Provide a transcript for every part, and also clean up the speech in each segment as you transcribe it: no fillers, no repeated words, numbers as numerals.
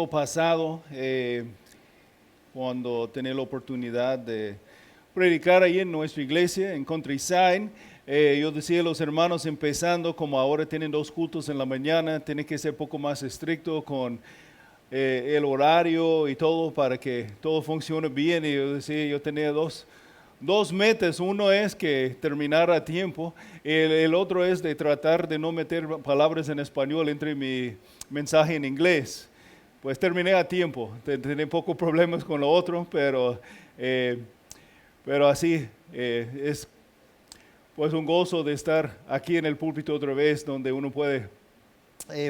domingo pasado, cuando tenía la oportunidad de predicar ahí en nuestra iglesia, en Countryside, yo decía a los hermanos, empezando, como ahora tienen 2 cultos en la mañana, tienen que ser un poco más estricto con el horario y todo para que todo funcione bien. Y yo decía, yo tenía dos metas. Uno es que terminara a tiempo. El otro es de tratar de no meter palabras en español entre mi mensaje en inglés. Pues terminé a tiempo. Tenía pocos problemas con lo otro, pero así es pues un gozo de estar aquí en el púlpito otra vez, donde uno puede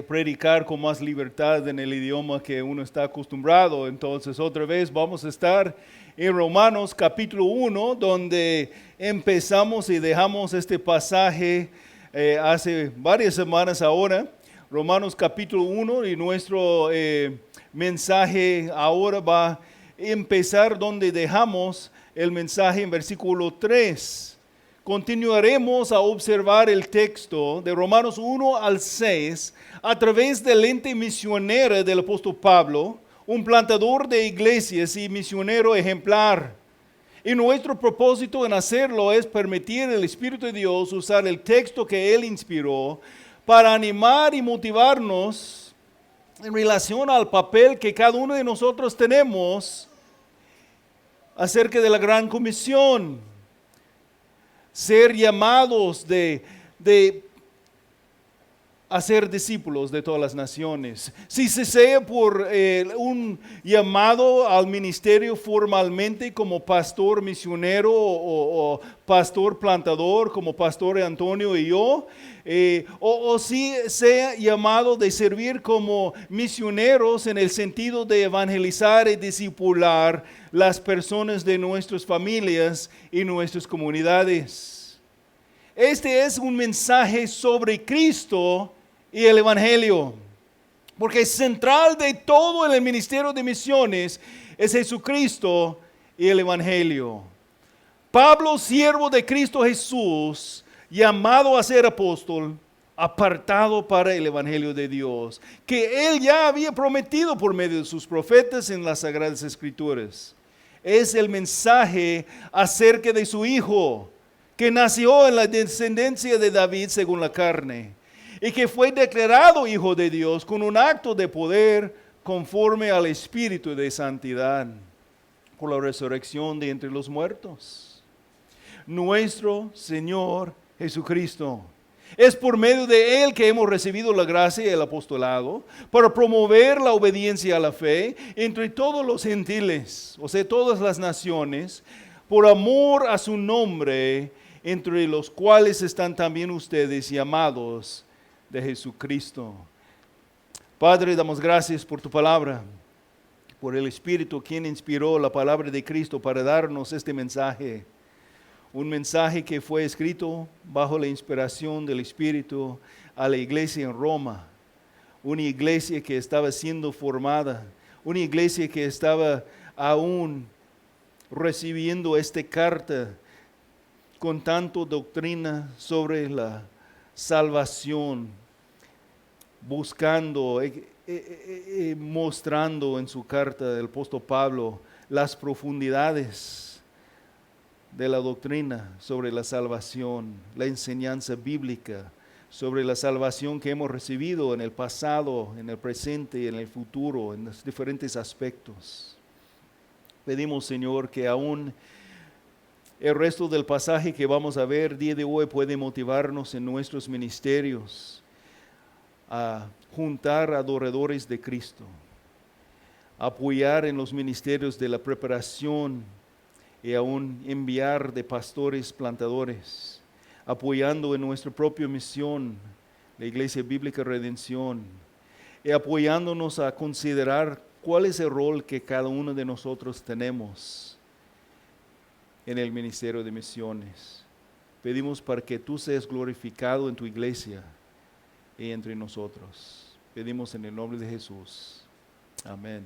predicar con más libertad en el idioma que uno está acostumbrado. Entonces otra vez vamos a estar en Romanos capítulo 1, donde empezamos y dejamos este pasaje hace varias semanas ahora. Romanos capítulo 1, y nuestro mensaje ahora va a empezar donde dejamos el mensaje en versículo 3. Continuaremos a observar el texto de Romanos 1 al 6 a través del lente misionero del apóstol Pablo, un plantador de iglesias y misionero ejemplar. Y nuestro propósito en hacerlo es permitir al Espíritu de Dios usar el texto que Él inspiró para animar y motivarnos en relación al papel que cada uno de nosotros tenemos acerca de la gran comisión. Ser llamados de hacer discípulos de todas las naciones. Si se sea por un llamado al ministerio formalmente como pastor misionero o pastor plantador como pastor Antonio y yo, o si sea llamado de servir como misioneros en el sentido de evangelizar y discipular las personas de nuestras familias y nuestras comunidades. Este es un mensaje sobre Cristo y el Evangelio, porque central de todo en el ministerio de misiones es Jesucristo y el Evangelio. Pablo, siervo de Cristo Jesús, llamado a ser apóstol, apartado para el Evangelio de Dios, que él ya había prometido por medio de sus profetas en las Sagradas Escrituras. Es el mensaje acerca de su Hijo, que nació en la descendencia de David según la carne, y que fue declarado Hijo de Dios con un acto de poder conforme al Espíritu de santidad, por la resurrección de entre los muertos. Nuestro Señor Jesucristo. Es por medio de Él que hemos recibido la gracia y el apostolado para promover la obediencia a la fe entre todos los gentiles, o sea, todas las naciones, por amor a su nombre, entre los cuales están también ustedes llamados de Jesucristo. Padre, damos gracias por tu palabra, por el Espíritu quien inspiró la palabra de Cristo para darnos este mensaje. Un mensaje que fue escrito bajo la inspiración del Espíritu a la iglesia en Roma. Una iglesia que estaba siendo formada. Una iglesia que estaba aún recibiendo esta carta con tanto doctrina sobre la salvación, buscando, mostrando en su carta del apóstol Pablo las profundidades de la doctrina sobre la salvación, la enseñanza bíblica sobre la salvación que hemos recibido en el pasado, en el presente y en el futuro, en los diferentes aspectos. Pedimos, Señor, que aún el resto del pasaje que vamos a ver día de hoy puede motivarnos en nuestros ministerios a juntar adoradores de Cristo, apoyar en los ministerios de la preparación y aún enviar de pastores plantadores, apoyando en nuestra propia misión, la Iglesia Bíblica Redención, y apoyándonos a considerar cuál es el rol que cada uno de nosotros tenemos en el ministerio de misiones. Pedimos para que tú seas glorificado en tu iglesia y entre nosotros. Pedimos en el nombre de Jesús. Amén.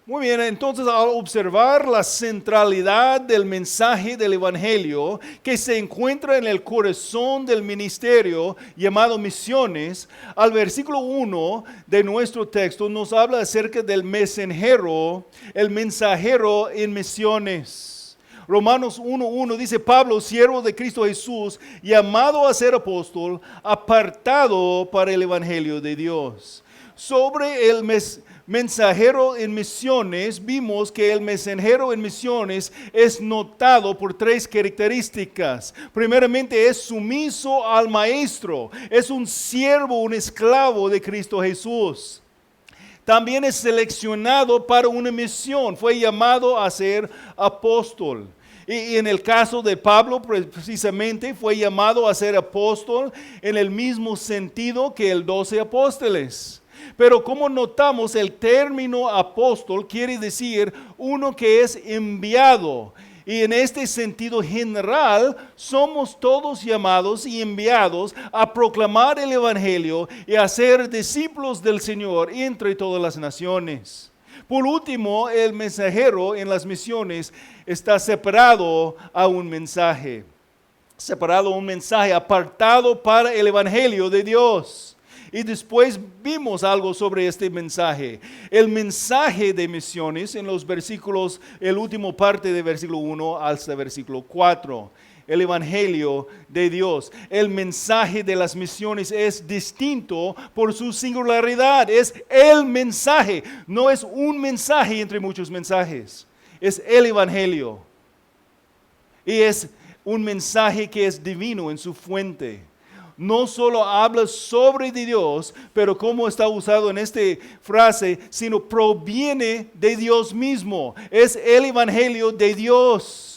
Muy bien, entonces al observar la centralidad del mensaje del Evangelio que se encuentra en el corazón del ministerio llamado misiones, al versículo 1 de nuestro texto nos habla acerca del mensajero, el mensajero en misiones. Romanos 1:1 dice: Pablo, siervo de Cristo Jesús, llamado a ser apóstol, apartado para el Evangelio de Dios. Sobre el mensajero en misiones, vimos que el mensajero en misiones es notado por tres características. Primeramente, es sumiso al maestro, es un siervo, un esclavo de Cristo Jesús. También es seleccionado para una misión, fue llamado a ser apóstol. Y en el caso de Pablo, precisamente, fue llamado a ser apóstol en el mismo sentido que el 12 apóstoles. Pero como notamos, el término apóstol quiere decir uno que es enviado. Y en este sentido general, somos todos llamados y enviados a proclamar el Evangelio y a ser discípulos del Señor entre todas las naciones. Por último, el mensajero en las misiones está separado a un mensaje. Separado a un mensaje apartado para el Evangelio de Dios. Y después vimos algo sobre este mensaje. El mensaje de misiones en los versículos, el último parte de versículo 1 hasta versículo 4. El Evangelio de Dios. El mensaje de las misiones es distinto por su singularidad. Es el mensaje. No es un mensaje entre muchos mensajes. Es el Evangelio. Y es un mensaje que es divino en su fuente. No solo habla sobre Dios, pero como está usado en esta frase, sino proviene de Dios mismo. Es el Evangelio de Dios.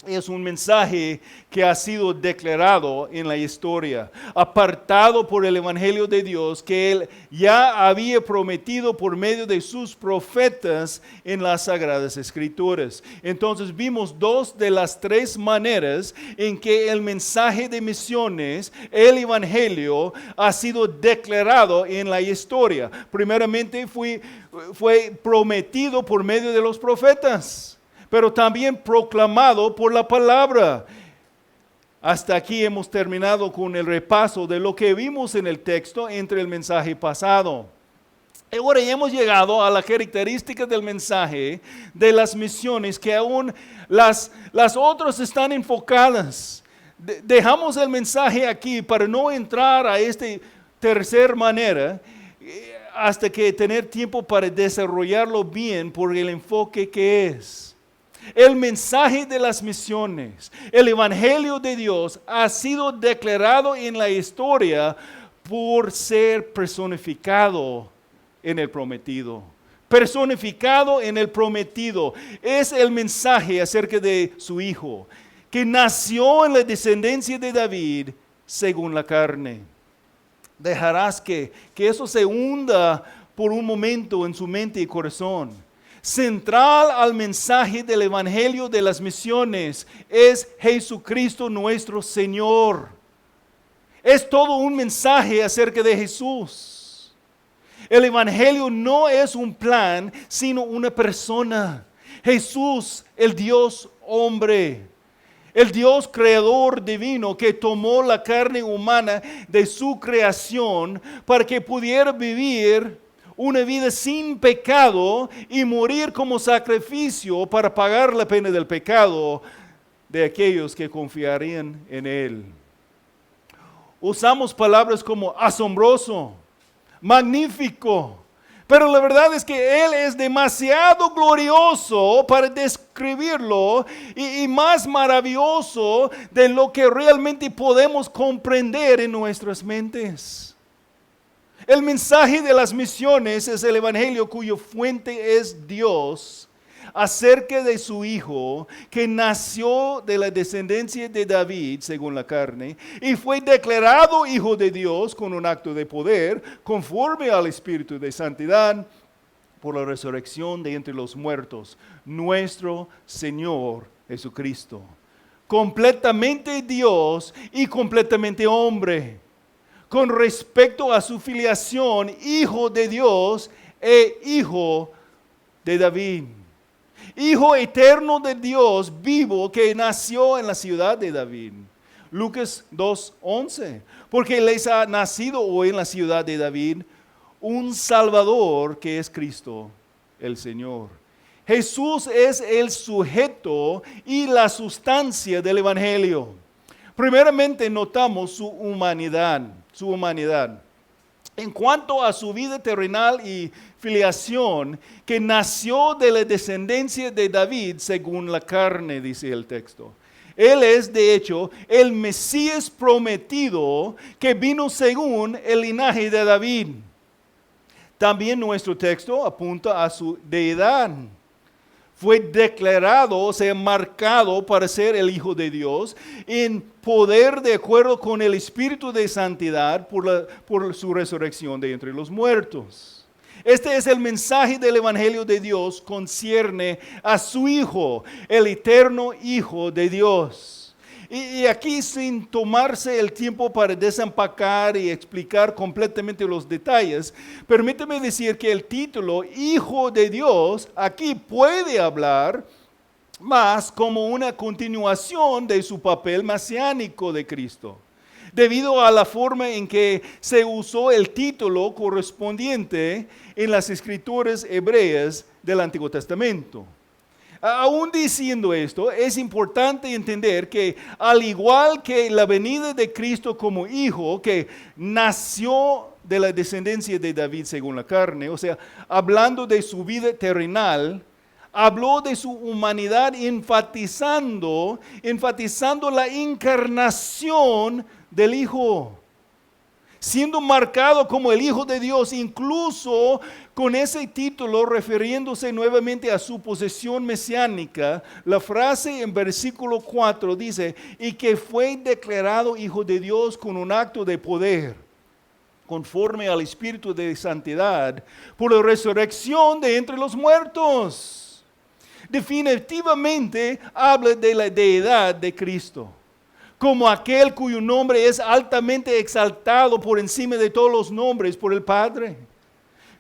Es un mensaje que ha sido declarado en la historia, apartado por el Evangelio de Dios que Él ya había prometido por medio de sus profetas en las Sagradas Escrituras. Entonces vimos dos de las tres maneras en que el mensaje de misiones, el Evangelio, ha sido declarado en la historia. Primeramente fue prometido por medio de los profetas, pero también proclamado por la palabra. Hasta aquí hemos terminado con el repaso de lo que vimos en el texto entre el mensaje pasado. Ahora ya hemos llegado a la característica del mensaje de las misiones, que aún las otras están enfocadas. Dejamos el mensaje aquí para no entrar a esta tercera manera hasta que tener tiempo para desarrollarlo bien por el enfoque que es. El mensaje de las misiones, el Evangelio de Dios ha sido declarado en la historia por ser personificado en el prometido. Personificado en el prometido. Es el mensaje acerca de su Hijo, que nació en la descendencia de David según la carne. Dejarás que eso se hunda por un momento en su mente y corazón. Central al mensaje del Evangelio de las misiones es Jesucristo nuestro Señor. Es todo un mensaje acerca de Jesús. El Evangelio no es un plan, sino una persona. Jesús, el Dios hombre. El Dios creador divino que tomó la carne humana de su creación para que pudiera vivir una vida sin pecado y morir como sacrificio para pagar la pena del pecado de aquellos que confiarían en Él. Usamos palabras como asombroso, magnífico, pero la verdad es que Él es demasiado glorioso para describirlo y más maravilloso de lo que realmente podemos comprender en nuestras mentes. El mensaje de las misiones es el Evangelio cuya fuente es Dios acerca de su Hijo que nació de la descendencia de David según la carne y fue declarado Hijo de Dios con un acto de poder conforme al Espíritu de santidad por la resurrección de entre los muertos, nuestro Señor Jesucristo. Completamente Dios y completamente hombre. Con respecto a su filiación, Hijo de Dios e Hijo de David. Hijo eterno de Dios vivo que nació en la ciudad de David. Lucas 2:11. Porque les ha nacido hoy en la ciudad de David un Salvador que es Cristo el Señor. Jesús es el sujeto y la sustancia del Evangelio. Primeramente notamos su humanidad. En cuanto a su vida terrenal y filiación, que nació de la descendencia de David según la carne, dice el texto. Él es, de hecho, el Mesías prometido que vino según el linaje de David. También nuestro texto apunta a su deidad. Fue declarado, o sea, marcado para ser el Hijo de Dios en poder de acuerdo con el Espíritu de Santidad por su resurrección de entre los muertos. Este es el mensaje del Evangelio de Dios, concierne a su Hijo, el eterno Hijo de Dios. Y aquí, sin tomarse el tiempo para desempacar y explicar completamente los detalles, permíteme decir que el título Hijo de Dios aquí puede hablar más como una continuación de su papel mesiánico de Cristo, debido a la forma en que se usó el título correspondiente en las escrituras hebreas del Antiguo Testamento. Aún diciendo esto, es importante entender que al igual que la venida de Cristo como hijo, que nació de la descendencia de David según la carne, o sea, hablando de su vida terrenal, habló de su humanidad enfatizando la encarnación del Hijo, siendo marcado como el Hijo de Dios, incluso con ese título refiriéndose nuevamente a su posesión mesiánica. La frase en versículo 4 dice, y que fue declarado Hijo de Dios con un acto de poder, conforme al Espíritu de Santidad, por la resurrección de entre los muertos. Definitivamente habla de la deidad de Cristo, como aquel cuyo nombre es altamente exaltado por encima de todos los nombres por el Padre.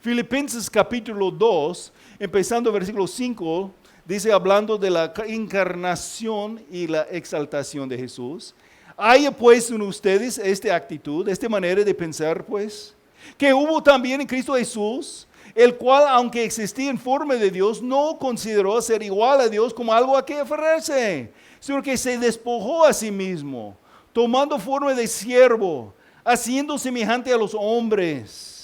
Filipenses capítulo 2, empezando versículo 5, dice, hablando de la encarnación y la exaltación de Jesús. Haya pues en ustedes esta actitud, esta manera de pensar, pues, que hubo también en Cristo Jesús, el cual, aunque existía en forma de Dios, no consideró ser igual a Dios como algo a que aferrarse, sino que se despojó a sí mismo, tomando forma de siervo, haciendo semejante a los hombres.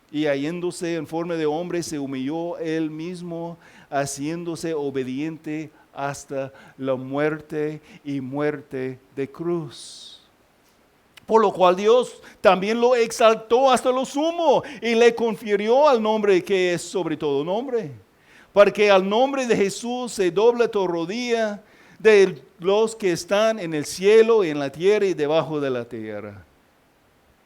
Y hallándose en forma de hombre, se humilló él mismo, haciéndose obediente hasta la muerte y muerte de cruz. Por lo cual Dios también lo exaltó hasta lo sumo y le confirió al nombre que es sobre todo nombre, para que al nombre de Jesús se doble toda rodilla de los que están en el cielo, en la tierra y debajo de la tierra.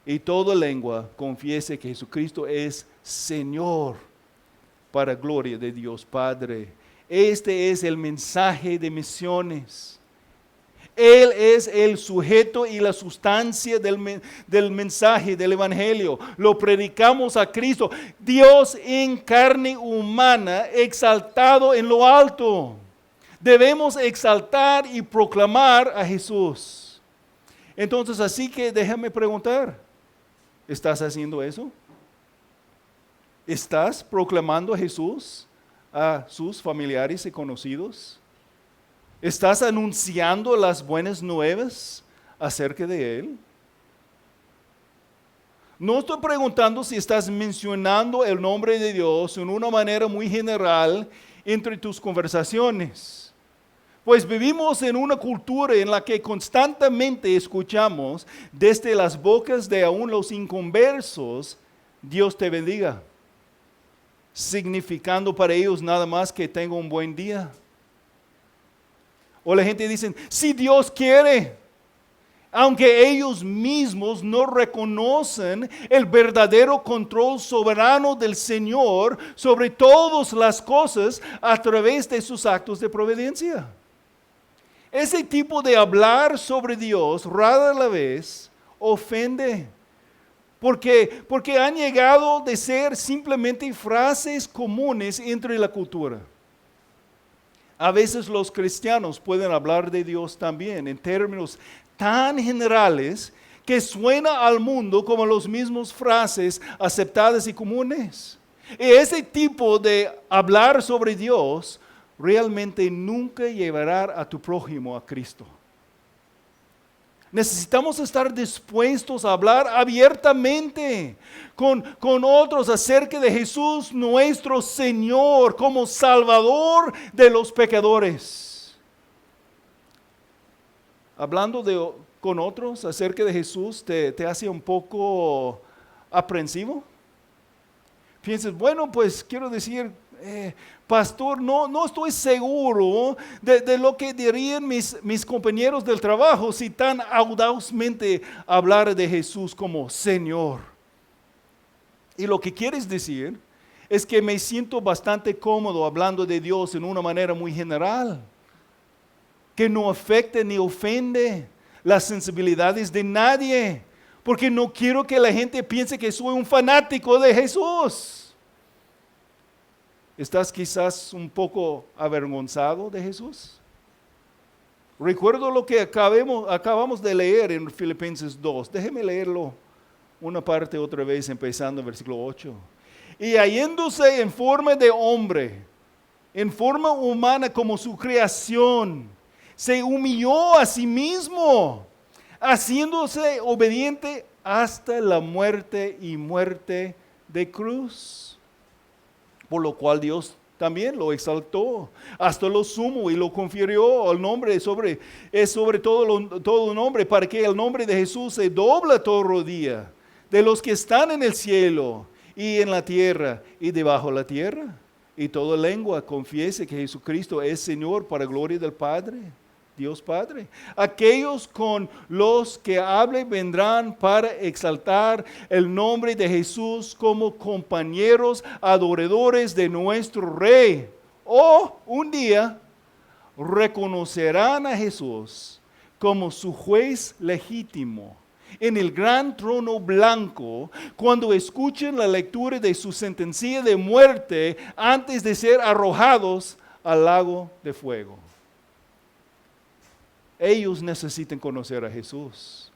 Y toda lengua confiese que Jesucristo es Señor, para gloria de Dios Padre. Este es el mensaje de misiones. Él es el sujeto y la sustancia del mensaje del Evangelio. Lo predicamos a Cristo, Dios en carne humana, exaltado en lo alto. Debemos exaltar y proclamar a Jesús. Entonces, así que déjame preguntar, ¿estás haciendo eso? ¿Estás proclamando a Jesús a sus familiares y conocidos? ¿Estás anunciando las buenas nuevas acerca de Él? No estoy preguntando si estás mencionando el nombre de Dios en una manera muy general entre tus conversaciones. Pues vivimos en una cultura en la que constantemente escuchamos desde las bocas de aún los inconversos, Dios te bendiga, significando para ellos nada más que tenga un buen día. O la gente dice, si Dios quiere, aunque ellos mismos no reconocen el verdadero control soberano del Señor sobre todas las cosas a través de sus actos de providencia. Ese tipo de hablar sobre Dios rara la vez ofende, Porque han llegado de ser simplemente frases comunes entre la cultura. A veces los cristianos pueden hablar de Dios también en términos tan generales que suena al mundo como las mismas frases aceptadas y comunes. Y ese tipo de hablar sobre Dios realmente nunca llevará a tu prójimo a Cristo. Necesitamos estar dispuestos a hablar abiertamente con otros acerca de Jesús, nuestro Señor, como Salvador de los pecadores. Hablando con otros acerca de Jesús, ¿te hace un poco aprensivo? Piensas, bueno, pues quiero decir, pastor, no estoy seguro de lo que dirían mis compañeros del trabajo si tan audazmente hablara de Jesús como Señor. Y lo que quieres decir es que me siento bastante cómodo hablando de Dios en una manera muy general, que no afecte ni ofende las sensibilidades de nadie, porque no quiero que la gente piense que soy un fanático de Jesús. ¿Estás quizás un poco avergonzado de Jesús? Recuerdo lo que acabamos de leer en Filipenses 2. Déjeme leerlo una parte otra vez, empezando en versículo 8. Y hallándose en forma de hombre, en forma humana como su creación, se humilló a sí mismo, haciéndose obediente hasta la muerte y muerte de cruz. Por lo cual Dios también lo exaltó hasta lo sumo y lo confirió al nombre sobre todo nombre, para que el nombre de Jesús se dobla todo rodilla de los que están en el cielo y en la tierra y debajo de la tierra, y toda lengua confiese que Jesucristo es Señor, para gloria del Padre, Dios Padre. Aquellos con los que hable vendrán para exaltar el nombre de Jesús como compañeros adoradores de nuestro Rey. O un día reconocerán a Jesús como su juez legítimo en el gran trono blanco, cuando escuchen la lectura de su sentencia de muerte antes de ser arrojados al lago de fuego. Ellos necesitan conocer a Jesús.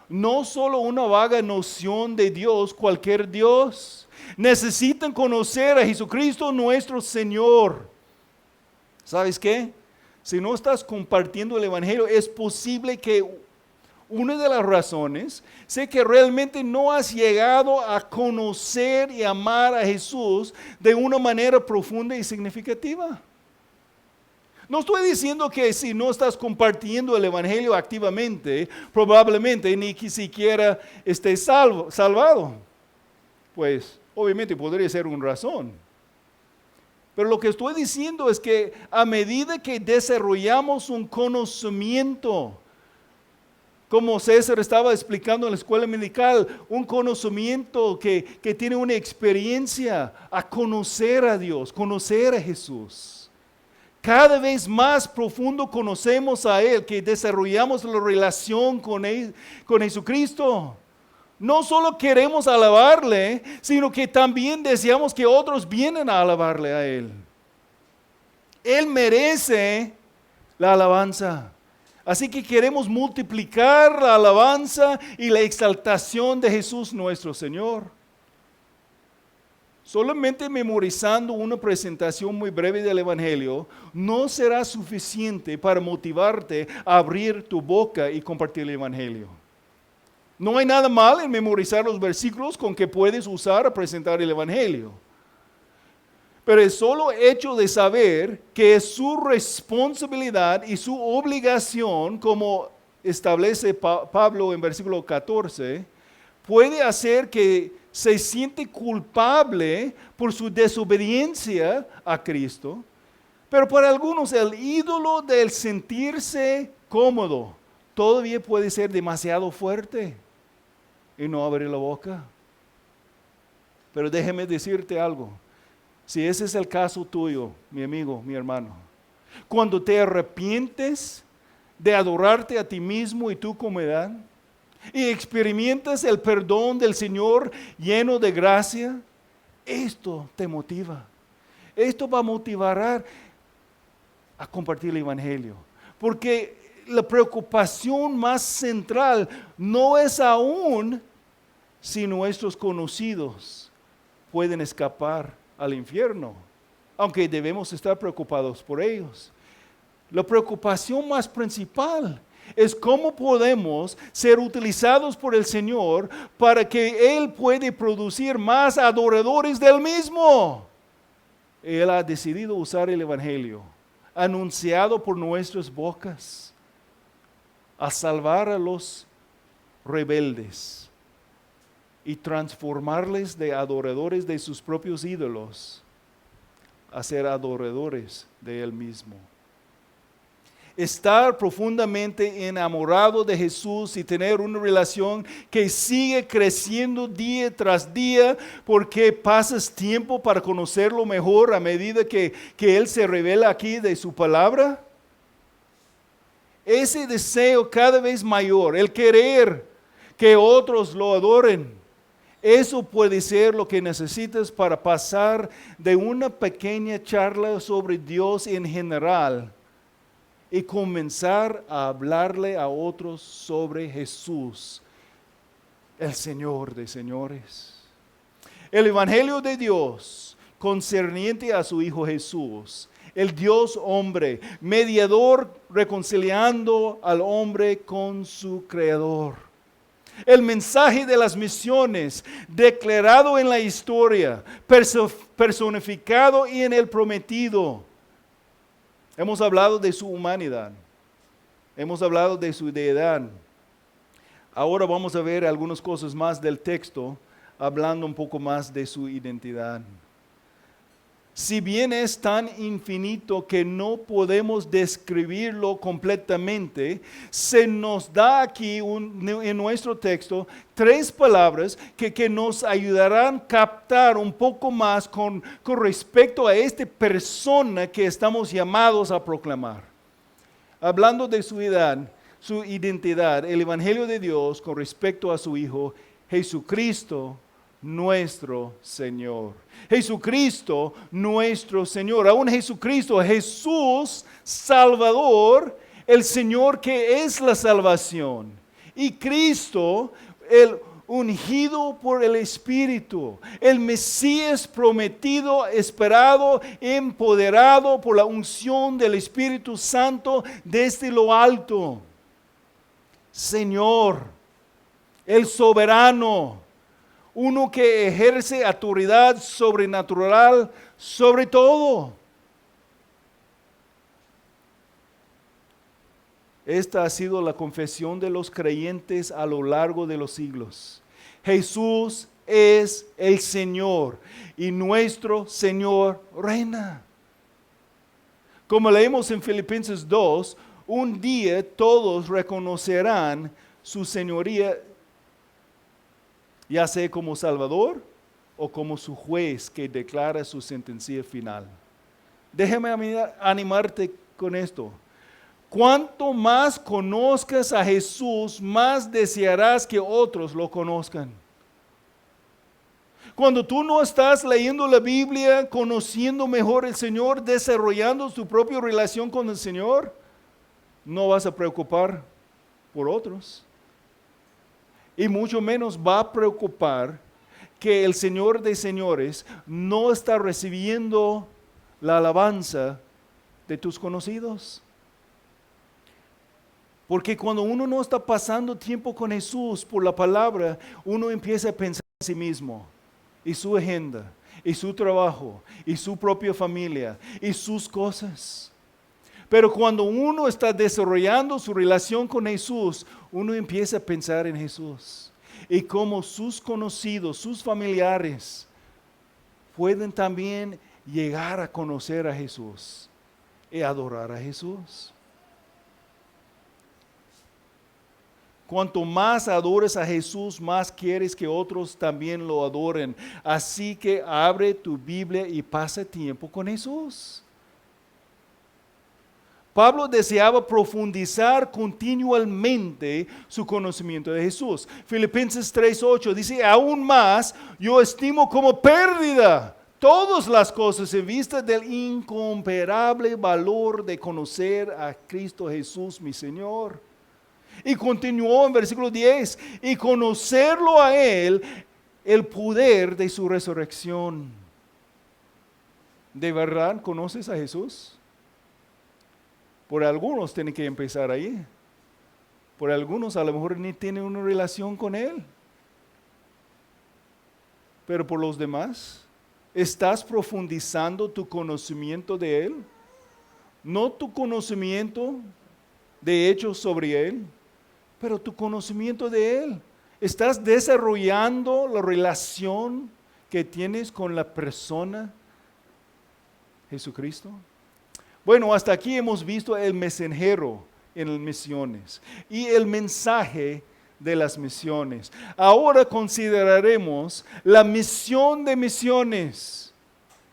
No solo una vaga noción de Dios, cualquier Dios. Necesitan conocer a Jesucristo nuestro Señor. ¿Sabes qué? Si no estás compartiendo el Evangelio, es posible que una de las razones sea que realmente no has llegado a conocer y amar a Jesús de una manera profunda y significativa. No estoy diciendo que si no estás compartiendo el Evangelio activamente, probablemente ni siquiera estés salvado. Pues obviamente podría ser una razón. Pero lo que estoy diciendo es que a medida que desarrollamos un conocimiento, como César estaba explicando en la escuela medical, un conocimiento que tiene una experiencia a conocer a Dios, conocer a Jesús. Cada vez más profundo conocemos a Él, que desarrollamos la relación con Jesucristo. No solo queremos alabarle, sino que también deseamos que otros vienen a alabarle a Él. Él merece la alabanza. Así que queremos multiplicar la alabanza y la exaltación de Jesús nuestro Señor. Solamente memorizando una presentación muy breve del Evangelio no será suficiente para motivarte a abrir tu boca y compartir el Evangelio. No hay nada mal en memorizar los versículos con que puedes usar a presentar el Evangelio. Pero el solo hecho de saber que es su responsabilidad y su obligación, como establece Pablo en versículo 14, puede hacer que se siente culpable por su desobediencia a Cristo. Pero para algunos el ídolo del sentirse cómodo todavía puede ser demasiado fuerte y no abrir la boca. Pero déjeme decirte algo. Si ese es el caso tuyo, mi amigo, mi hermano, cuando te arrepientes de adorarte a ti mismo y tu comodidad, y experimentas el perdón del Señor lleno de gracia, esto te motiva. Esto va a motivar a compartir el Evangelio. Porque la preocupación más central no es aún si nuestros conocidos pueden escapar al infierno, aunque debemos estar preocupados por ellos. La preocupación más principal es cómo podemos ser utilizados por el Señor para que Él pueda producir más adoradores del mismo. Él ha decidido usar el Evangelio, anunciado por nuestras bocas, a salvar a los rebeldes y transformarles de adoradores de sus propios ídolos a ser adoradores de Él mismo. Estar profundamente enamorado de Jesús y tener una relación que sigue creciendo día tras día porque pasas tiempo para conocerlo mejor a medida que Él se revela aquí de su palabra. Ese deseo cada vez mayor, el querer que otros lo adoren, eso puede ser lo que necesitas para pasar de una pequeña charla sobre Dios en general y comenzar a hablarle a otros sobre Jesús, el Señor de señores. El Evangelio de Dios concerniente a su Hijo Jesús, el Dios hombre, mediador reconciliando al hombre con su Creador. El mensaje de las misiones declarado en la historia, personificado en el prometido. Hemos hablado de su humanidad, hemos hablado de su deidad. Ahora vamos a ver algunas cosas más del texto, hablando un poco más de su identidad. Si bien es tan infinito que no podemos describirlo completamente, se nos da aquí en nuestro texto 3 palabras que nos ayudarán a captar un poco más con respecto a esta persona que estamos llamados a proclamar. Hablando de su identidad, el Evangelio de Dios con respecto a su Hijo, Jesucristo, nuestro Señor. Jesucristo, nuestro Señor. Aún Jesucristo, Jesús, Salvador, el Señor que es la salvación. Y Cristo, el ungido por el Espíritu, el Mesías prometido, esperado, empoderado por la unción del Espíritu Santo desde lo alto. Señor, el soberano, uno que ejerce autoridad sobrenatural sobre todo. Esta ha sido la confesión de los creyentes a lo largo de los siglos. Jesús es el Señor y nuestro Señor reina. Como leemos en Filipenses 2, un día todos reconocerán su señoría, ya sea como Salvador o como su juez que declara su sentencia final. Déjame animarte con esto. Cuanto más conozcas a Jesús, más desearás que otros lo conozcan. Cuando tú no estás leyendo la Biblia, conociendo mejor al Señor, desarrollando tu propia relación con el Señor, no vas a preocupar por otros. Y mucho menos va a preocupar que el Señor de señores no está recibiendo la alabanza de tus conocidos. Porque cuando uno no está pasando tiempo con Jesús por la palabra, uno empieza a pensar en sí mismo y su agenda y su trabajo y su propia familia y sus cosas. Pero cuando uno está desarrollando su relación con Jesús, uno empieza a pensar en Jesús y cómo sus conocidos, sus familiares pueden también llegar a conocer a Jesús y adorar a Jesús. Cuanto más adores a Jesús, más quieres que otros también lo adoren. Así que abre tu Biblia y pasa tiempo con Jesús. Pablo deseaba profundizar continuamente su conocimiento de Jesús. Filipenses 3:8 dice, aún más, yo estimo como pérdida todas las cosas en vista del incomparable valor de conocer a Cristo Jesús, mi Señor. Y continuó en versículo 10, y conocerlo a Él, el poder de su resurrección. ¿De verdad conoces a Jesús? Por algunos tienen que empezar ahí. Por algunos a lo mejor ni tienen una relación con Él. Pero por los demás, ¿estás profundizando tu conocimiento de Él? No tu conocimiento de hechos sobre Él, pero tu conocimiento de Él. ¿Estás desarrollando la relación que tienes con la persona Jesucristo? Bueno, hasta aquí hemos visto el mensajero en las misiones y el mensaje de las misiones. Ahora consideraremos la misión de misiones.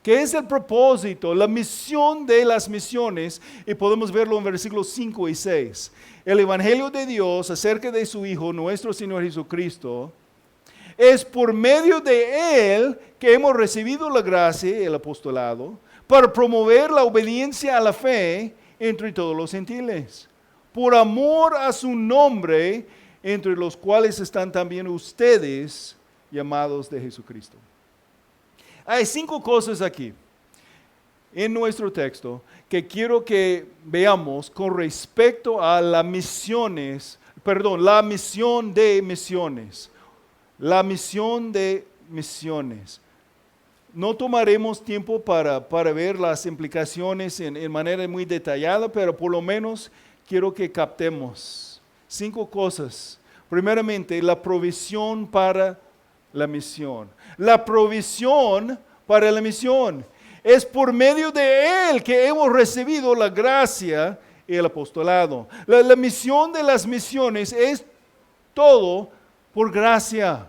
¿Qué es el propósito? La misión de las misiones, y podemos verlo en versículos 5 y 6. El Evangelio de Dios acerca de su Hijo, nuestro Señor Jesucristo, es por medio de Él que hemos recibido la gracia y el apostolado, para promover la obediencia a la fe entre todos los gentiles, por amor a su nombre, entre los cuales están también ustedes llamados de Jesucristo. Hay 5 cosas aquí en nuestro texto que quiero que veamos con respecto a la misión de misiones. La misión de misiones. No tomaremos tiempo para ver las implicaciones en manera muy detallada, pero por lo menos quiero que captemos 5 cosas. Primeramente, la provisión para la misión. La provisión para la misión. Es por medio de Él que hemos recibido la gracia y el apostolado. La misión de las misiones es todo por gracia.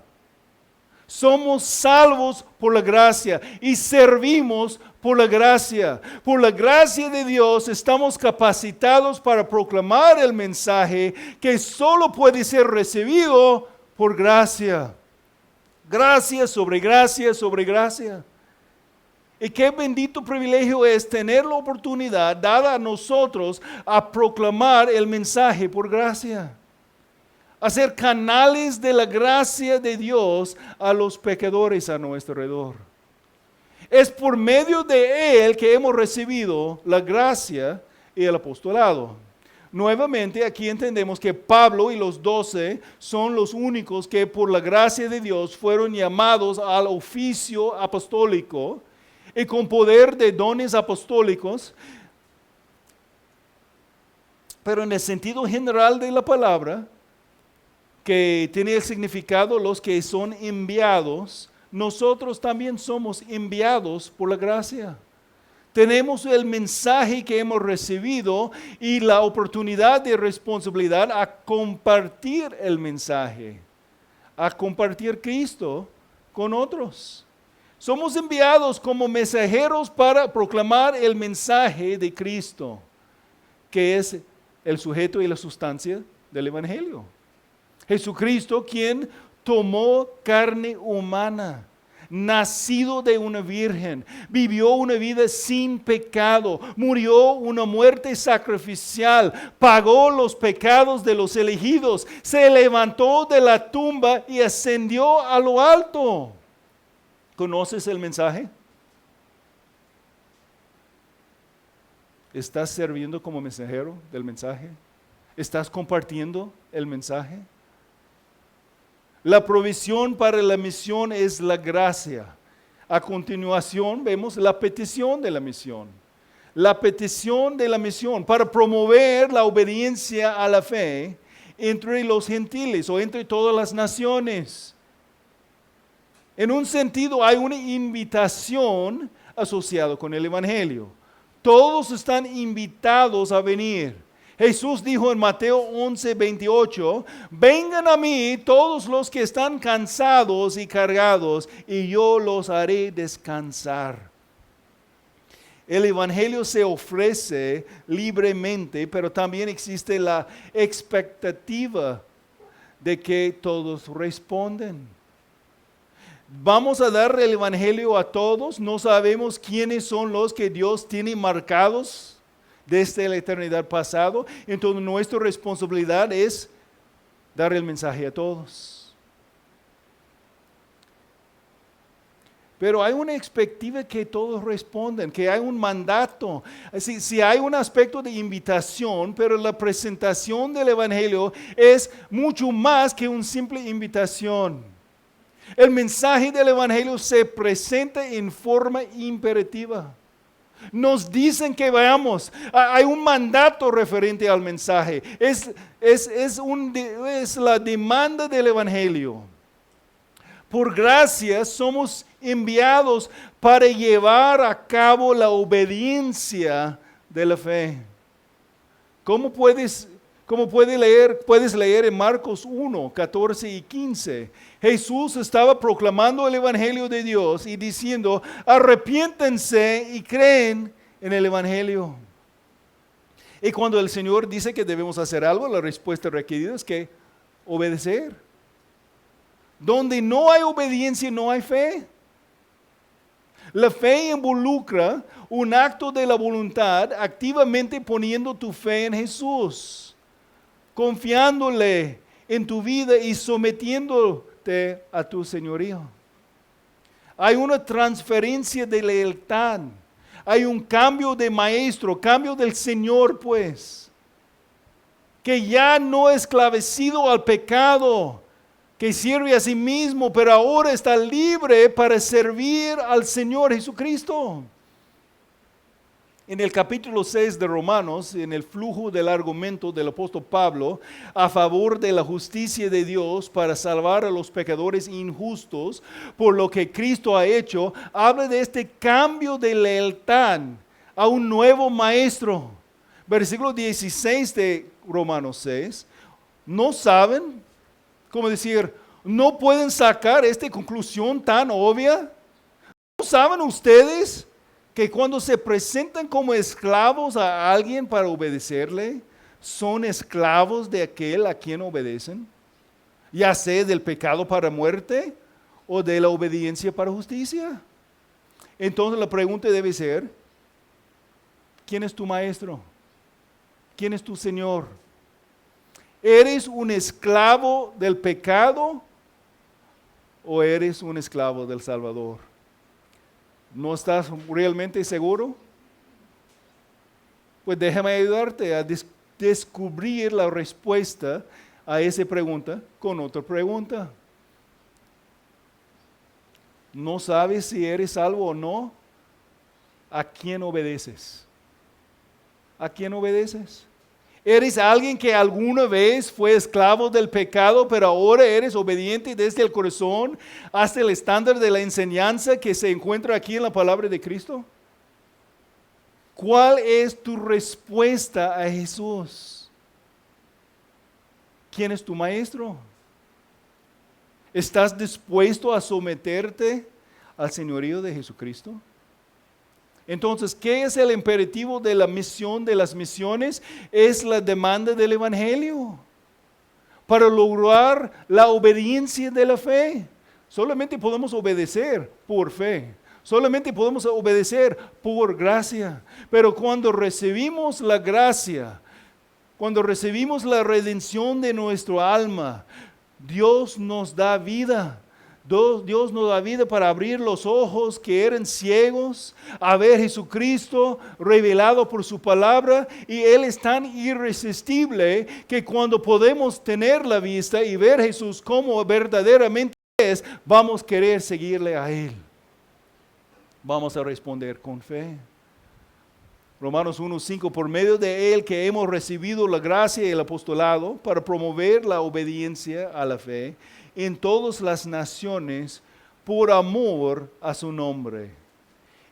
Somos salvos por la gracia y servimos por la gracia. Por la gracia de Dios estamos capacitados para proclamar el mensaje que solo puede ser recibido por gracia. Gracia sobre gracia sobre gracia. Y qué bendito privilegio es tener la oportunidad dada a nosotros a proclamar el mensaje por gracia. A ser canales de la gracia de Dios a los pecadores a nuestro alrededor. Es por medio de Él que hemos recibido la gracia y el apostolado. Nuevamente aquí entendemos que Pablo y los 12 son los únicos que por la gracia de Dios fueron llamados al oficio apostólico y con poder de dones apostólicos. Pero en el sentido general de la palabra, que tiene el significado los que son enviados, nosotros también somos enviados por la gracia. Tenemos el mensaje que hemos recibido y la oportunidad de responsabilidad a compartir el mensaje, a compartir Cristo con otros. Somos enviados como mensajeros para proclamar el mensaje de Cristo, que es el sujeto y la sustancia del Evangelio. Jesucristo, quien tomó carne humana, nacido de una virgen, vivió una vida sin pecado, murió una muerte sacrificial, pagó los pecados de los elegidos, se levantó de la tumba y ascendió a lo alto. ¿Conoces el mensaje? ¿Estás sirviendo como mensajero del mensaje? ¿Estás compartiendo el mensaje? La provisión para la misión es la gracia. A continuación vemos la petición de la misión. La petición de la misión para promover la obediencia a la fe entre los gentiles o entre todas las naciones. En un sentido hay una invitación asociada con el Evangelio. Todos están invitados a venir. Jesús dijo en Mateo 11:28, vengan a mí todos los que están cansados y cargados, y yo los haré descansar. El Evangelio se ofrece libremente, pero también existe la expectativa de que todos responden. Vamos a dar el Evangelio a todos. No sabemos quiénes son los que Dios tiene marcados desde la eternidad pasado. Entonces nuestra responsabilidad es dar el mensaje a todos. Pero hay una expectativa que todos responden, que hay un mandato. Si hay un aspecto de invitación, pero la presentación del Evangelio es mucho más que una simple invitación. El mensaje del Evangelio se presenta en forma imperativa. Nos dicen que vayamos. Hay un mandato referente al mensaje. Es la demanda del Evangelio. Por gracia somos enviados para llevar a cabo la obediencia de la fe. Puedes leer en Marcos 1, 14 y 15. Jesús estaba proclamando el Evangelio de Dios y diciendo, arrepiéntense y creen en el Evangelio. Y cuando el Señor dice que debemos hacer algo, la respuesta requerida es que obedecer. Donde no hay obediencia, no hay fe. La fe involucra un acto de la voluntad, activamente poniendo tu fe en Jesús, confiándole en tu vida y sometiéndote a tu señorío. Hay una transferencia de lealtad. Hay un cambio de maestro, cambio del Señor, pues, que ya no es esclavecido al pecado, que sirve a sí mismo, pero ahora está libre para servir al Señor Jesucristo. En el capítulo 6 de Romanos, en el flujo del argumento del apóstol Pablo a favor de la justicia de Dios para salvar a los pecadores injustos por lo que Cristo ha hecho, habla de este cambio de lealtad a un nuevo maestro. Versículo 16 de Romanos 6, ¿no saben? Como decir, ¿no pueden sacar esta conclusión tan obvia? ¿No saben ustedes que cuando se presentan como esclavos a alguien para obedecerle, son esclavos de aquel a quien obedecen? Ya sea del pecado para muerte o de la obediencia para justicia. Entonces la pregunta debe ser, ¿quién es tu maestro? ¿Quién es tu Señor? ¿Eres un esclavo del pecado o eres un esclavo del Salvador? ¿No estás realmente seguro? Pues déjame ayudarte a descubrir la respuesta a esa pregunta con otra pregunta. ¿No sabes si eres salvo o no? ¿A quién obedeces? ¿A quién obedeces? ¿Eres alguien que alguna vez fue esclavo del pecado, pero ahora eres obediente desde el corazón hasta el estándar de la enseñanza que se encuentra aquí en la palabra de Cristo? ¿Cuál es tu respuesta a Jesús? ¿Quién es tu maestro? ¿Estás dispuesto a someterte al señorío de Jesucristo? Entonces, ¿qué es el imperativo de la misión de las misiones? Es la demanda del Evangelio para lograr la obediencia de la fe. Solamente podemos obedecer por fe. Solamente podemos obedecer por gracia. Pero cuando recibimos la gracia, cuando recibimos la redención de nuestro alma, Dios nos da vida. Dios nos da vida para abrir los ojos que eran ciegos, a ver Jesucristo revelado por su palabra, y Él es tan irresistible que cuando podemos tener la vista y ver a Jesús como verdaderamente es, vamos a querer seguirle a Él. Vamos a responder con fe. Romanos 1:5, por medio de Él que hemos recibido la gracia y el apostolado para promover la obediencia a la fe en todas las naciones por amor a su nombre.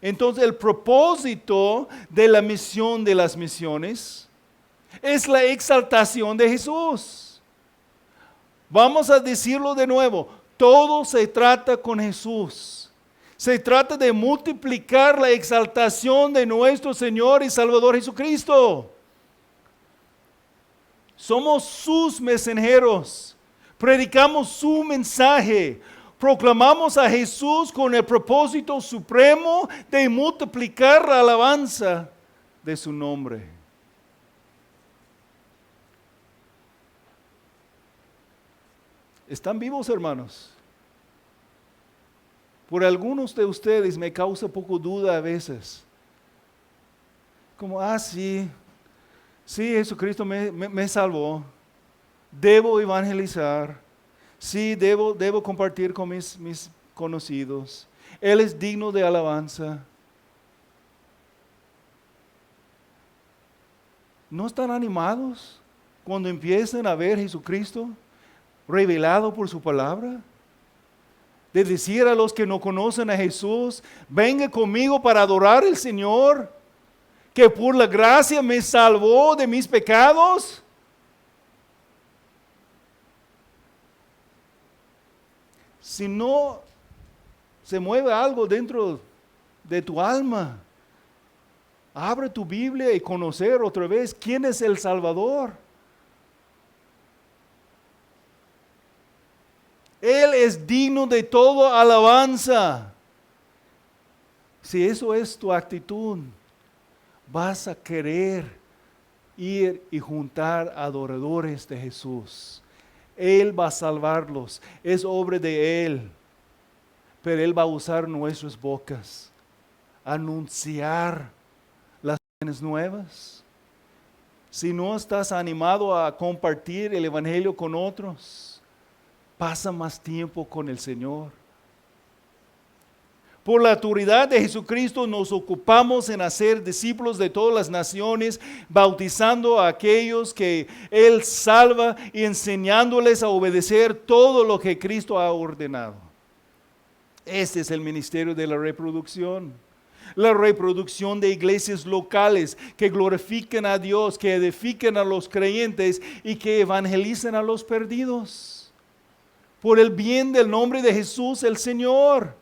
Entonces el propósito de la misión de las misiones es la exaltación de Jesús. Vamos a decirlo de nuevo, todo se trata con Jesús. Se trata de multiplicar la exaltación de nuestro Señor y Salvador Jesucristo. Somos sus mensajeros. Predicamos su mensaje. Proclamamos a Jesús con el propósito supremo de multiplicar la alabanza de su nombre. ¿Están vivos, hermanos? Por algunos de ustedes me causa poco duda a veces. Como, sí, Jesucristo me salvó. Debo evangelizar. Sí, debo compartir con mis conocidos. Él es digno de alabanza. ¿No están animados cuando empiezan a ver a Jesucristo revelado por su palabra? De decir a los que no conocen a Jesús, venga conmigo para adorar al Señor, que por la gracia me salvó de mis pecados. Si no se mueve algo dentro de tu alma, abre tu Biblia y conocer otra vez quién es el Salvador. Él es digno de toda alabanza. Si eso es tu actitud, vas a querer ir y juntar adoradores de Jesús. Él va a salvarlos, es obra de Él, pero Él va a usar nuestras bocas, anunciar las buenas nuevas. Si no estás animado a compartir el Evangelio con otros, pasa más tiempo con el Señor. Por la autoridad de Jesucristo nos ocupamos en hacer discípulos de todas las naciones, bautizando a aquellos que Él salva y enseñándoles a obedecer todo lo que Cristo ha ordenado. Este es el ministerio de la reproducción. La reproducción de iglesias locales que glorifiquen a Dios, que edifiquen a los creyentes y que evangelicen a los perdidos. Por el bien del nombre de Jesús el Señor.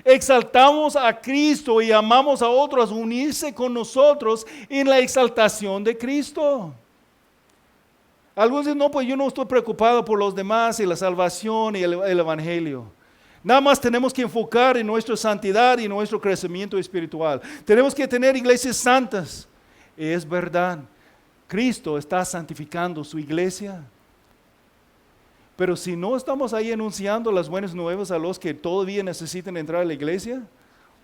Exaltamos a Cristo y amamos a otros a unirse con nosotros en la exaltación de Cristo. Algunos dicen, no, pues yo no estoy preocupado por los demás y la salvación y el Evangelio. Nada más tenemos que enfocar en nuestra santidad y nuestro crecimiento espiritual. Tenemos que tener iglesias santas. Es verdad, Cristo está santificando su iglesia. Pero si no estamos ahí anunciando las buenas nuevas a los que todavía necesitan entrar a la iglesia,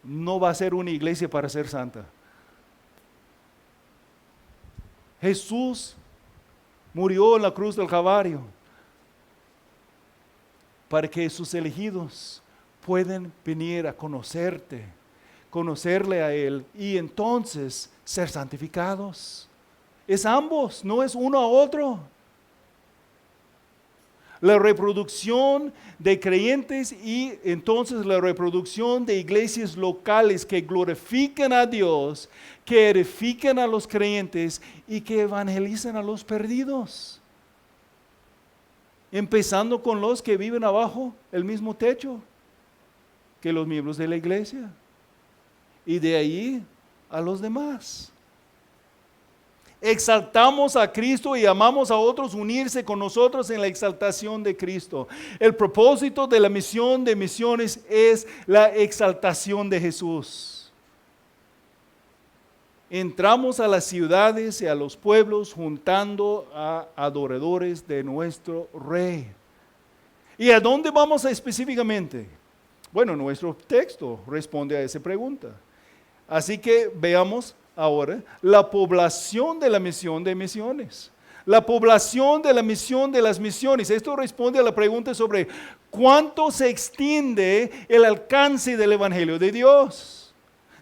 no va a ser una iglesia para ser santa. Jesús murió en la cruz del Calvario para que sus elegidos puedan venir a conocerte, conocerle a Él y entonces ser santificados. Es ambos, no es uno a otro. La reproducción de creyentes y entonces la reproducción de iglesias locales que glorifican a Dios, que edifican a los creyentes y que evangelizan a los perdidos. Empezando con los que viven abajo el mismo techo que los miembros de la iglesia. Y de ahí a los demás. Exaltamos a Cristo y amamos a otros unirse con nosotros en la exaltación de Cristo. El propósito de la misión de misiones es la exaltación de Jesús. Entramos a las ciudades y a los pueblos juntando a adoradores de nuestro Rey. ¿Y a dónde vamos específicamente? Bueno, nuestro texto responde a esa pregunta. Así que veamos ahora la población de la misión de misiones. La población de la misión de las misiones. Esto responde a la pregunta sobre cuánto se extiende el alcance del Evangelio de Dios.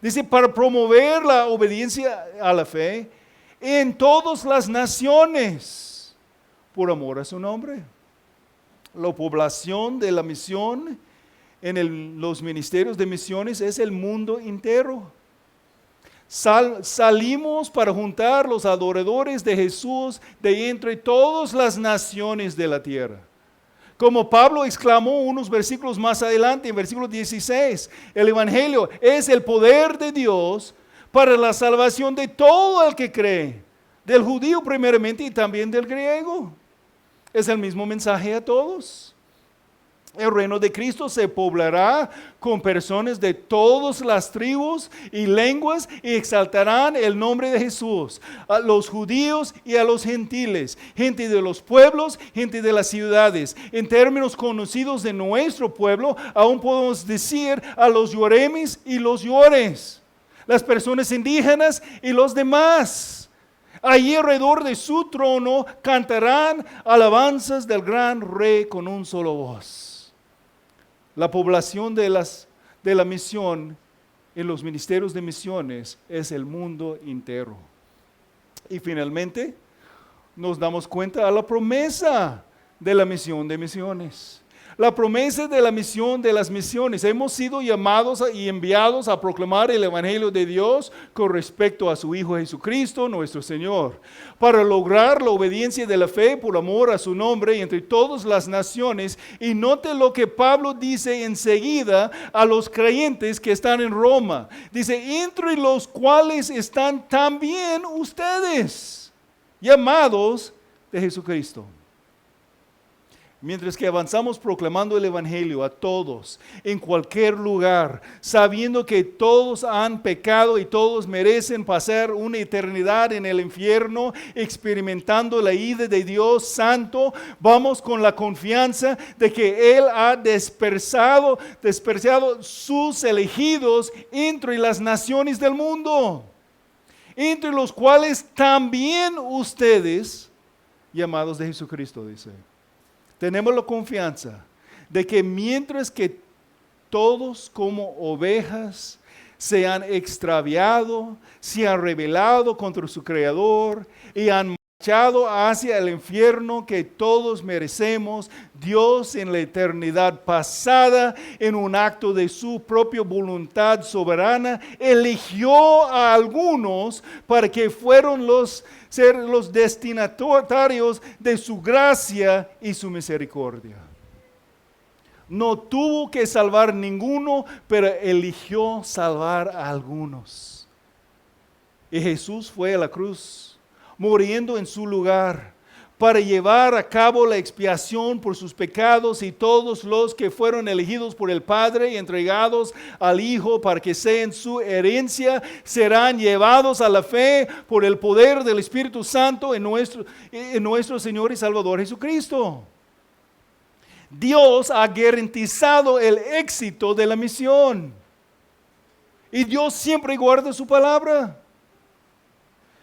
Dice, para promover la obediencia a la fe en todas las naciones, por amor a su nombre. La población de la misión en los ministerios de misiones es el mundo entero. Salimos para juntar los adoradores de Jesús de entre todas las naciones de la tierra. Como Pablo exclamó unos versículos más adelante, en versículo 16, el Evangelio es el poder de Dios para la salvación de todo el que cree, del judío primeramente y también del griego. Es el mismo mensaje a todos. El reino de Cristo se poblará con personas de todas las tribus y lenguas y exaltarán el nombre de Jesús. A los judíos y a los gentiles, gente de los pueblos, gente de las ciudades. En términos conocidos de nuestro pueblo, aún podemos decir a los yoremis y los yores, las personas indígenas y los demás. Allí alrededor de su trono cantarán alabanzas del gran rey con un solo voz. La población de la misión en los ministerios de misiones es el mundo entero. Y finalmente nos damos cuenta a la promesa de la misión de misiones. La promesa de la misión de las misiones. Hemos sido llamados y enviados a proclamar el Evangelio de Dios con respecto a su Hijo Jesucristo, nuestro Señor, para lograr la obediencia de la fe por amor a su nombre entre todas las naciones. Y note lo que Pablo dice enseguida a los creyentes que están en Roma. Dice, entre los cuales están también ustedes, llamados de Jesucristo. Mientras que avanzamos proclamando el Evangelio a todos, en cualquier lugar, sabiendo que todos han pecado y todos merecen pasar una eternidad en el infierno, experimentando la ira de Dios Santo, vamos con la confianza de que Él ha despreciado sus elegidos entre las naciones del mundo, entre los cuales también ustedes, llamados de Jesucristo, dice. Tenemos la confianza de que mientras que todos como ovejas se han extraviado, se han rebelado contra su Creador y han marchado hacia el infierno que todos merecemos, Dios en la eternidad pasada, en un acto de su propia voluntad soberana, eligió a algunos para que fueran ser los destinatarios de su gracia y su misericordia. No tuvo que salvar ninguno, pero eligió salvar a algunos. Y Jesús fue a la cruz, muriendo en su lugar, para llevar a cabo la expiación por sus pecados, y todos los que fueron elegidos por el Padre y entregados al Hijo para que sean su herencia, serán llevados a la fe por el poder del Espíritu Santo en nuestro Señor y Salvador Jesucristo. Dios ha garantizado el éxito de la misión. Y Dios siempre guarda su palabra.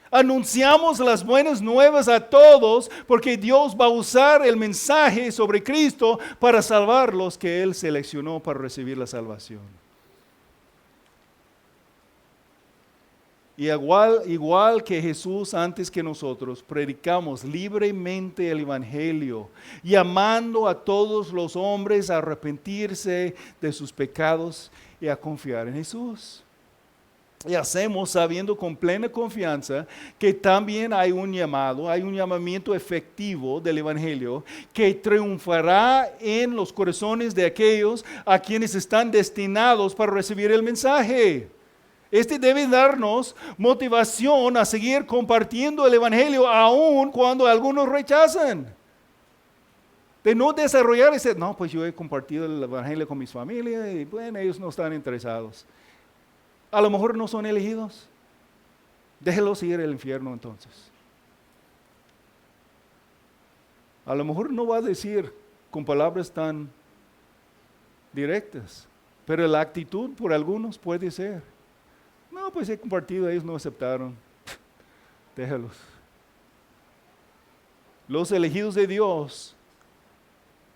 Anunciamos las buenas nuevas a todos porque Dios va a usar el mensaje sobre Cristo para salvar los que Él seleccionó para recibir la salvación. Y igual que Jesús antes que nosotros, predicamos libremente el Evangelio, llamando a todos los hombres a arrepentirse de sus pecados y a confiar en Jesús. Y hacemos sabiendo con plena confianza que también hay un llamamiento efectivo del Evangelio que triunfará en los corazones de aquellos a quienes están destinados para recibir el mensaje. Este debe darnos motivación a seguir compartiendo el Evangelio aun cuando algunos rechazan. De no desarrollar ese, no, pues yo he compartido el Evangelio con mis familias y bueno, ellos no están interesados. A lo mejor no son elegidos. Déjelos ir al infierno entonces. A lo mejor no va a decir con palabras tan directas, pero la actitud por algunos puede ser. No, pues he compartido, ellos no aceptaron. Déjalos. Los elegidos de Dios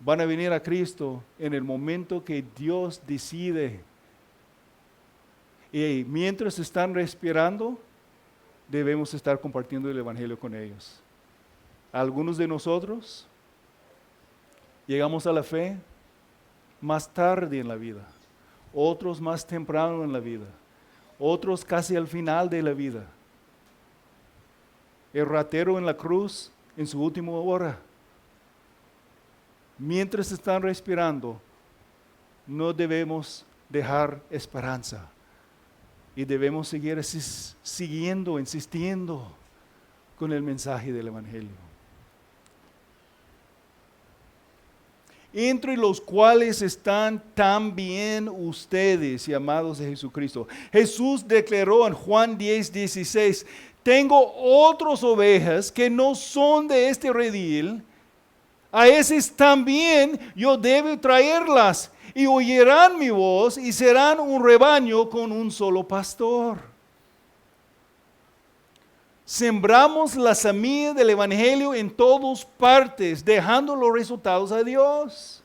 van a venir a Cristo en el momento que Dios decide. Y mientras están respirando, debemos estar compartiendo el Evangelio con ellos. Algunos de nosotros llegamos a la fe más tarde en la vida, otros más temprano en la vida, otros casi al final de la vida. El ratero en la cruz en su última hora. mientras están respirando, no debemos dejar esperanza. Y debemos seguir siguiendo, insistiendo con el mensaje del Evangelio. Entre los cuales están también ustedes, llamados de Jesucristo. Jesús declaró en Juan 10:16, tengo otras ovejas que no son de este redil, a esas también yo debo traerlas, y oirán mi voz, y serán un rebaño con un solo pastor. Sembramos la semilla del Evangelio en todas partes, dejando los resultados a Dios,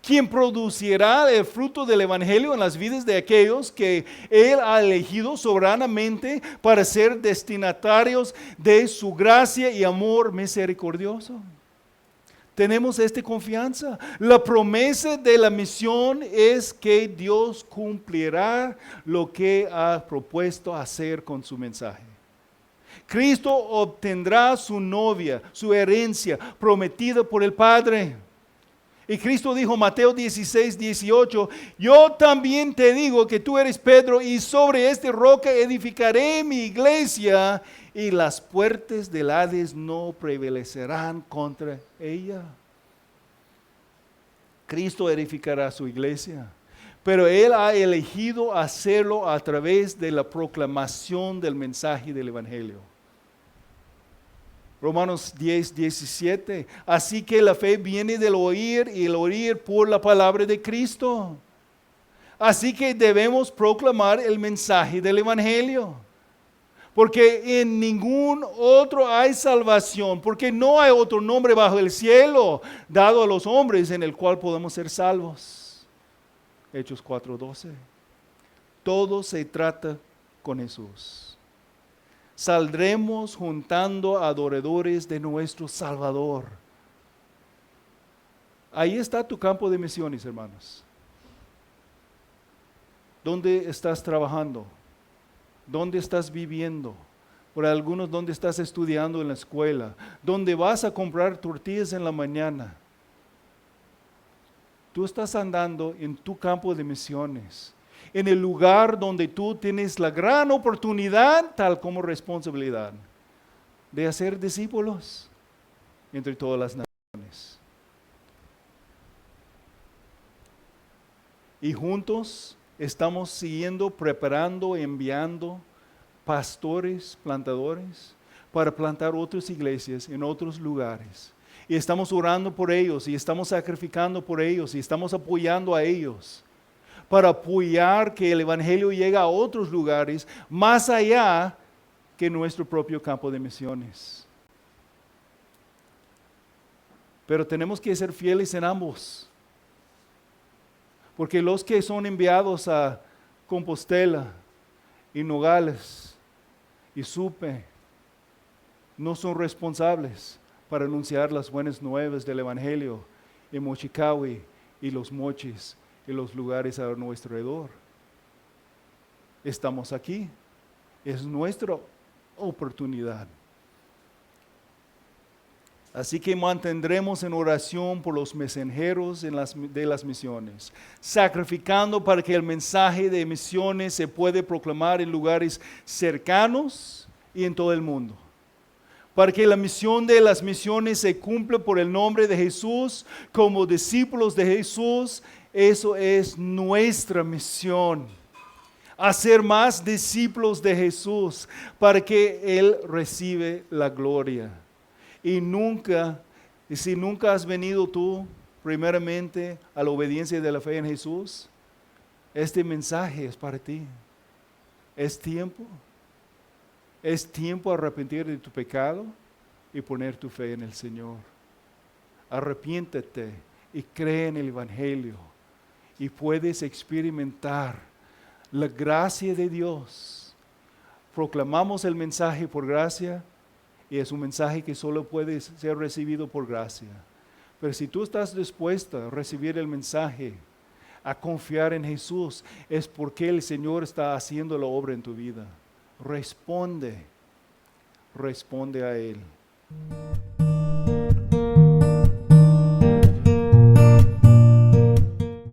quien producirá el fruto del Evangelio en las vidas de aquellos que Él ha elegido soberanamente para ser destinatarios de su gracia y amor misericordioso. Tenemos esta confianza. La promesa de la misión es que Dios cumplirá lo que ha propuesto hacer con su mensaje. Cristo obtendrá su novia, su herencia prometida por el Padre. Y Cristo dijo, Mateo 16:18, yo también te digo que tú eres Pedro y sobre esta roca edificaré mi iglesia y las puertas del Hades no prevalecerán contra ella. Cristo edificará su iglesia, pero Él ha elegido hacerlo a través de la proclamación del mensaje del Evangelio. Romanos 10:17, así que la fe viene del oír y el oír por la palabra de Cristo. Así que debemos proclamar el mensaje del Evangelio. Porque en ningún otro hay salvación, porque no hay otro nombre bajo el cielo dado a los hombres en el cual podemos ser salvos. Hechos 4:12. Todo se trata con Jesús. Saldremos juntando adoradores de nuestro Salvador. Ahí está tu campo de misiones, hermanos. ¿Dónde estás trabajando? ¿Dónde estás viviendo? Por algunos, ¿dónde estás estudiando en la escuela? ¿Dónde vas a comprar tortillas en la mañana? Tú estás andando en tu campo de misiones, en el lugar donde tú tienes la gran oportunidad, tal como responsabilidad, de hacer discípulos entre todas las naciones. Y juntos estamos siguiendo, preparando, enviando pastores, plantadores, para plantar otras iglesias en otros lugares. Y estamos orando por ellos, y estamos sacrificando por ellos, y estamos apoyando a ellos, para apoyar que el Evangelio llegue a otros lugares, más allá que nuestro propio campo de misiones. Pero tenemos que ser fieles en ambos. Porque los que son enviados a Compostela y Nogales y Supe no son responsables para anunciar las buenas nuevas del Evangelio en Mochicawi y Los Mochis y los lugares a nuestro alrededor. Estamos aquí. Es nuestra oportunidad. Así que mantendremos en oración por los mensajeros de las misiones, sacrificando para que el mensaje de misiones se pueda proclamar en lugares cercanos y en todo el mundo. Para que la misión de las misiones se cumpla por el nombre de Jesús, como discípulos de Jesús, eso es nuestra misión. Hacer más discípulos de Jesús para que Él reciba la gloria. Y si nunca has venido tú primeramente a la obediencia de la fe en Jesús, este mensaje es para ti. Es tiempo de arrepentir de tu pecado y poner tu fe en el Señor. Arrepiéntete y cree en el Evangelio y puedes experimentar la gracia de Dios. Proclamamos el mensaje por gracia. Y es un mensaje que solo puede ser recibido por gracia. Pero si tú estás dispuesta a recibir el mensaje, a confiar en Jesús, es porque el Señor está haciendo la obra en tu vida. Responde a Él.